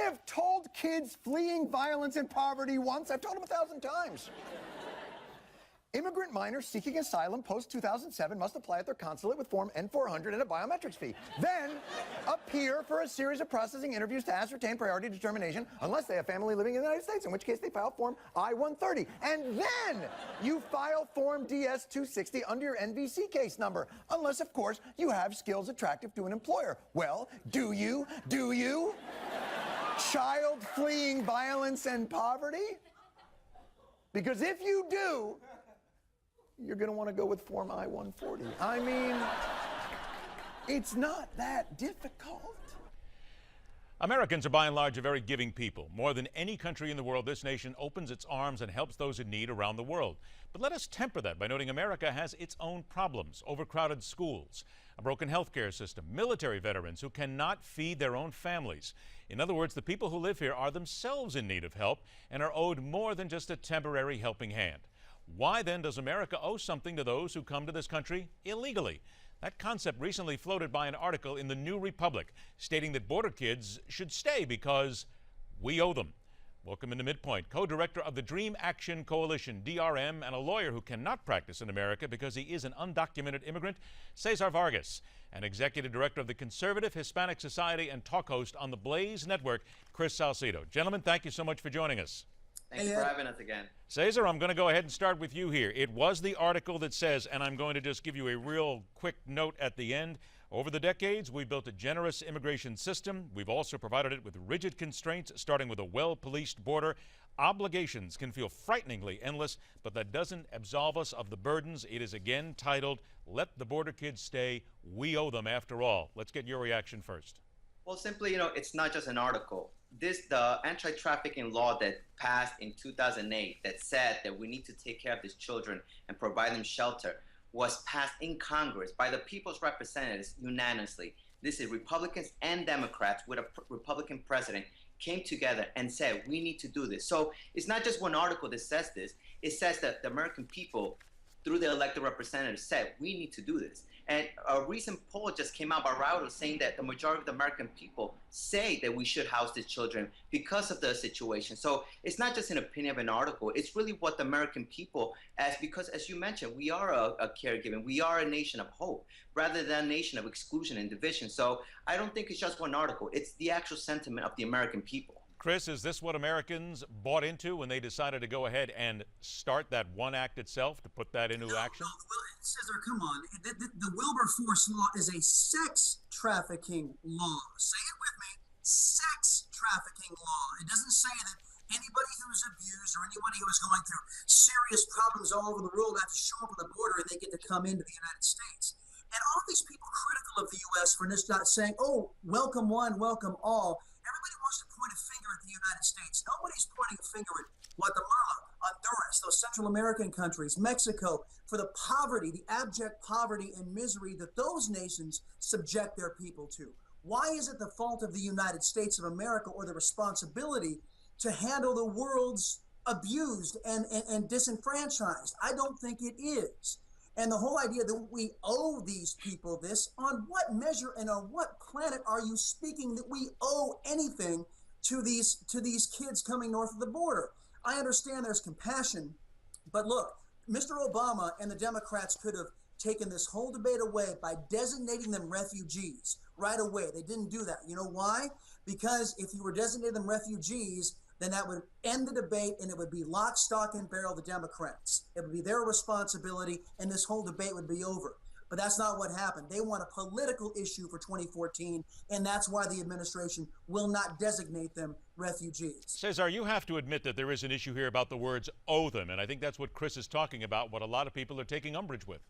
have told kids fleeing violence and poverty once. I've told them 1,000 times. Immigrant minors seeking asylum post-2007 must apply at their consulate with Form N-400 and a biometrics fee. Then appear for a series of processing interviews to ascertain priority determination unless they have family living in the United States, in which case they file Form I-130. And then you file Form DS-260 under your NVC case number, unless, of course, you have skills attractive to an employer. Well, do you? Do you? Child fleeing violence and poverty? Because if you do, you're going to want to go with Form I-140. I mean, it's not that difficult. Americans are by and large a very giving people. More than any country in the world, this nation opens its arms and helps those in need around the world. But let us temper that by noting America has its own problems: overcrowded schools, a broken healthcare system, military veterans who cannot feed their own families. In other words, the people who live here are themselves in need of help and are owed more than just a temporary helping hand. Why then does America owe something to those who come to this country illegally? That concept recently floated by an article in the New Republic stating that border kids should stay because we owe them. Welcome into MidPoint, co-director of the Dream Action Coalition, DRM, and a lawyer who cannot practice in America because he is an undocumented immigrant, Cesar Vargas, and executive director of the Conservative Hispanic Society and talk host on the Blaze Network, Chris Salcedo. Gentlemen, thank you so much for joining us. Thanks for having us again. Cesar, I'm going to go ahead and start with you here. It was the article that says, and I'm going to just give you a real quick note at the end, over the decades, we built a generous immigration system. We've also provided it with rigid constraints, starting with a well-policed border. Obligations can feel frighteningly endless, but that doesn't absolve us of the burdens. It is again titled, Let the Border Kids Stay. We owe them after all. Let's get your reaction first. Well, simply, it's not just an article. The anti-trafficking law that passed in 2008 that said that we need to take care of these children and provide them shelter was passed in Congress by the people's representatives unanimously. This is Republicans and Democrats with a Republican president came together and said, we need to do this. So it's not just one article that says this. It says that the American people, through their elected representatives, said, we need to do this. And a recent poll just came out by Reuters saying that the majority of the American people say that we should house these children because of the situation. So it's not just an opinion of an article. It's really what the American people, because as you mentioned, we are a caregiving. We are a nation of hope rather than a nation of exclusion and division. So I don't think it's just one article. It's the actual sentiment of the American people. Chris, is this what Americans bought into when they decided to go ahead and start that one act itself, to put that into action? Cesar, come on. The Wilberforce law is a sex trafficking law. Say it with me. Sex trafficking law. It doesn't say that anybody who's abused or anybody who is going through serious problems all over the world have to show up on the border and they get to come into the United States. And all these people critical of the U.S. for just not saying, oh, welcome one, welcome all. Everybody wants to point a finger at the United States. Nobody's pointing a finger at Guatemala, Honduras, those Central American countries, Mexico, for the poverty, the abject poverty and misery that those nations subject their people to. Why is it the fault of the United States of America or the responsibility to handle the world's abused and disenfranchised? I don't think it is. And the whole idea that we owe these people this, on what measure and on what planet are you speaking that we owe anything to these kids coming north of the border? I understand there's compassion, but look, Mr. Obama and the Democrats could have taken this whole debate away by designating them refugees right away. They didn't do that. You know why? Because if you were designating them refugees, then that would end the debate and it would be lock, stock, and barrel the Democrats. It would be their responsibility and this whole debate would be over. But that's not what happened. They want a political issue for 2014, and that's why the administration will not designate them refugees. Cesar, you have to admit that there is an issue here about the words owe them, and I think that's what Chris is talking about, what a lot of people are taking umbrage with.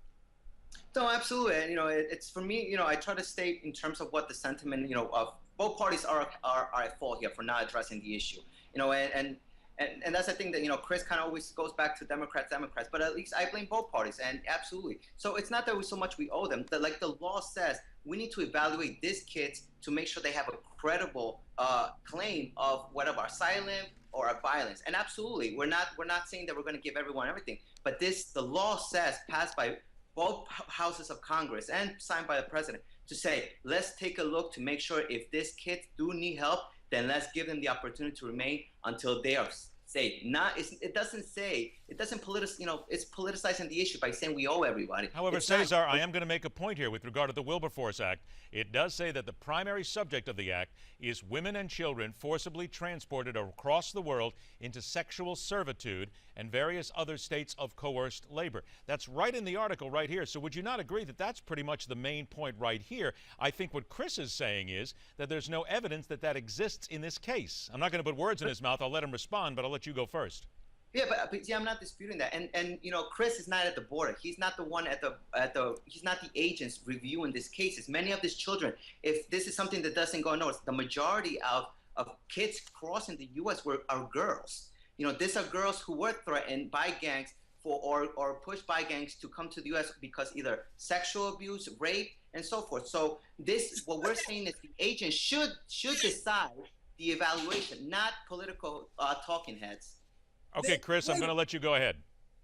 No, absolutely. And, it's for me, I try to state in terms of what the sentiment, of both parties are at fault here for not addressing the issue. And that's the thing that, Chris kind of always goes back to Democrats, but at least I blame both parties, and absolutely. So it's not that we owe them. Like the law says, we need to evaluate these kids to make sure they have a credible claim of whatever asylum or violence. And absolutely, we're not saying that we're going to give everyone everything, but the law says, passed by both houses of Congress and signed by the president, to say, let's take a look to make sure if these kids do need help, then let's give them the opportunity to remain until they are safe. It doesn't it's politicizing the issue by saying we owe everybody. However, Cesar, I am going to make a point here with regard to the Wilberforce Act. It does say that the primary subject of the act is women and children forcibly transported across the world into sexual servitude and various other states of coerced labor. That's right in the article right here. So would you not agree that that's pretty much the main point right here? I think what Chris is saying is that there's no evidence that that exists in this case. I'm not going to put words in his mouth. I'll let him respond, but I'll let you go first. Yeah, but see, I'm not disputing that. And Chris is not at the border. He's not the one he's not the agents reviewing these cases. Many of these children, if this is something that doesn't go unnoticed, the majority of kids crossing the U.S. are girls. These are girls who were threatened by gangs or pushed by gangs to come to the U.S. because either sexual abuse, rape, and so forth. So what we're saying is the agents should decide the evaluation, not political talking heads. Okay, Chris, I'm going to let you go ahead.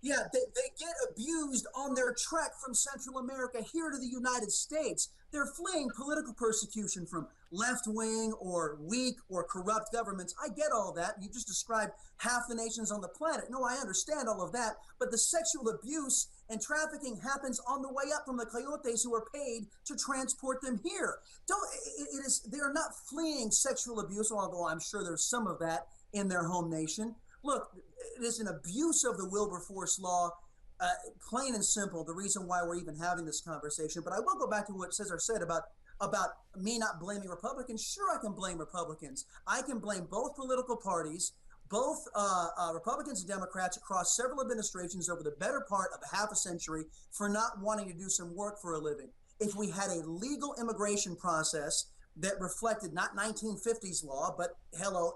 Yeah, they get abused on their trek from Central America here to the United States. They're fleeing political persecution from left-wing or weak or corrupt governments. I get all that. You just described half the nations on the planet. No, I understand all of that. But the sexual abuse and trafficking happens on the way up from the coyotes who are paid to transport them here. They are not fleeing sexual abuse, although I'm sure there's some of that in their home nation. Look, it is an abuse of the Wilberforce law, plain and simple, the reason why we're even having this conversation. But I will go back to what Cesar said about me not blaming Republicans. Sure, I can blame Republicans. I can blame both political parties, both Republicans and Democrats across several administrations over the better part of half a century for not wanting to do some work for a living. If we had a legal immigration process that reflected not 1950s law, but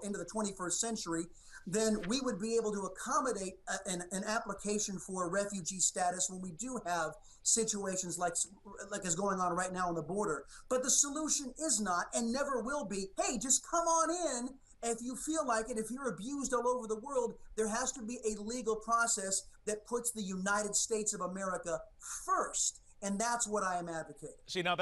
into the 21st century, then we would be able to accommodate an application for refugee status when we do have situations like is going on right now on the border. But the solution is not and never will be, hey, just come on in if you feel like it. If you're abused all over the world, there has to be a legal process that puts the United States of America first. And that's what I am advocating. See, now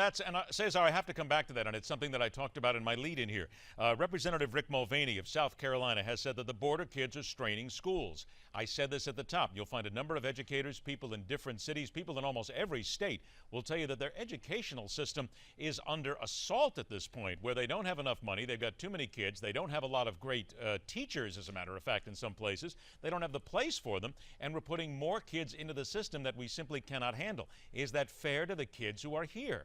Cesar, I have to come back to that, and it's something that I talked about in my lead in here. Representative Rick Mulvaney of South Carolina has said that the border kids are straining schools. I said this at the top. You'll find a number of educators, people in different cities, people in almost every state will tell you that their educational system is under assault at this point, where they don't have enough money, they've got too many kids, they don't have a lot of great teachers, as a matter of fact, in some places. They don't have the place for them, and we're putting more kids into the system that we simply cannot handle. Is that fair to the kids who are here?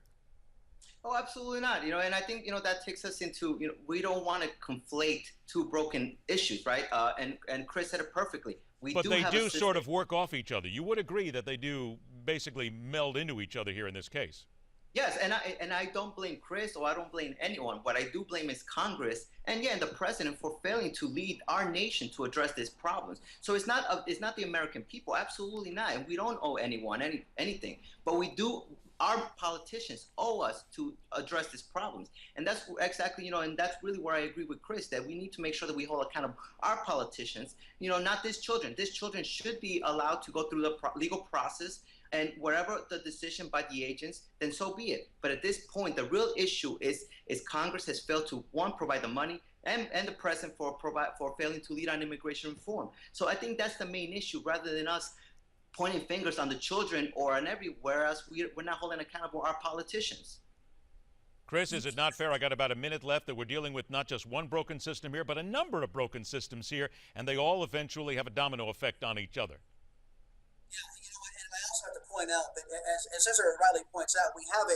Oh, absolutely not. And I think, that takes us into, we don't want to conflate two broken issues, right? And Chris said it perfectly. But they do sort of work off each other. You would agree that they do basically meld into each other here in this case. Yes, and I don't blame Chris or I don't blame anyone. What I do blame is Congress and the president for failing to lead our nation to address these problems. So it's not the American people, absolutely not. And we don't owe anyone anything, but we do. Our politicians owe us to address these problems, and that's exactly and that's really where I agree with Chris, that we need to make sure that we hold accountable our politicians. Not these children. These children should be allowed to go through the legal process. And wherever the decision by the agents, then so be it. But at this point, the real issue is Congress has failed to, one, provide the money, and the president for failing to lead on immigration reform. So I think that's the main issue, rather than us pointing fingers on the children or on everywhere else. We're not holding accountable our politicians. Chris, is it not fair? I got about a minute left, that we're dealing with not just one broken system here, but a number of broken systems here, and they all eventually have a domino effect on each other. Yeah, and I also have to point out that, as Cesar Riley points out, we have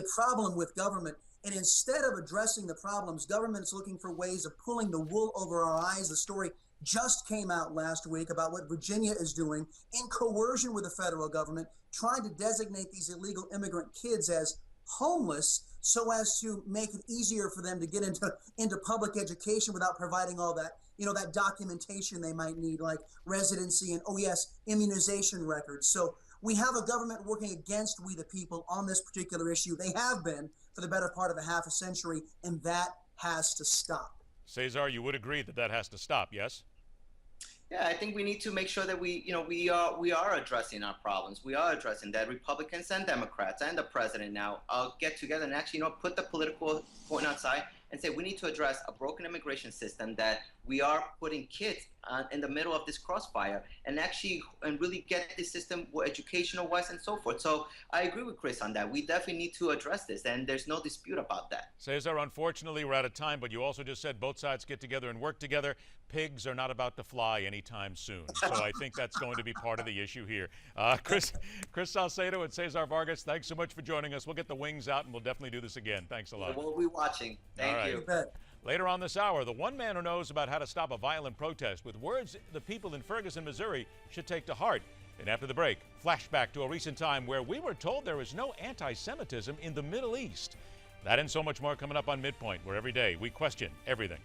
a problem with government. And instead of addressing the problems, government is looking for ways of pulling the wool over our eyes. The story just came out last week about what Virginia is doing in coercion with the federal government, trying to designate these illegal immigrant kids as homeless so as to make it easier for them to get into public education without providing all that, that documentation they might need, like residency and, immunization records. So we have a government working against we the people on this particular issue. They have been for the better part of a half a century, and that has to stop. Cesar, you would agree that has to stop, yes? Yeah, I think we need to make sure that we are addressing our problems. We are addressing that. Republicans and Democrats and the president now get together and actually, put the political point outside and say we need to address a broken immigration system, that we are putting kids in the middle of this crossfire, and really get this system educational wise and so forth. So I agree with Chris on that. We definitely need to address this, and there's no dispute about that. Cesar, unfortunately, we're out of time, but you also just said both sides get together and work together. Pigs are not about to fly anytime soon. So I think that's going to be part of the issue here. Chris Salcedo and Cesar Vargas, thanks so much for joining us. We'll get the wings out, and we'll definitely do this again. Thanks a lot. We'll be watching. Thank you. Later on this hour, the one man who knows about how to stop a violent protest with words the people in Ferguson, Missouri should take to heart. And after the break, flashback to a recent time where we were told there was no anti-Semitism in the Middle East. That and so much more coming up on MidPoint, where every day we question everything.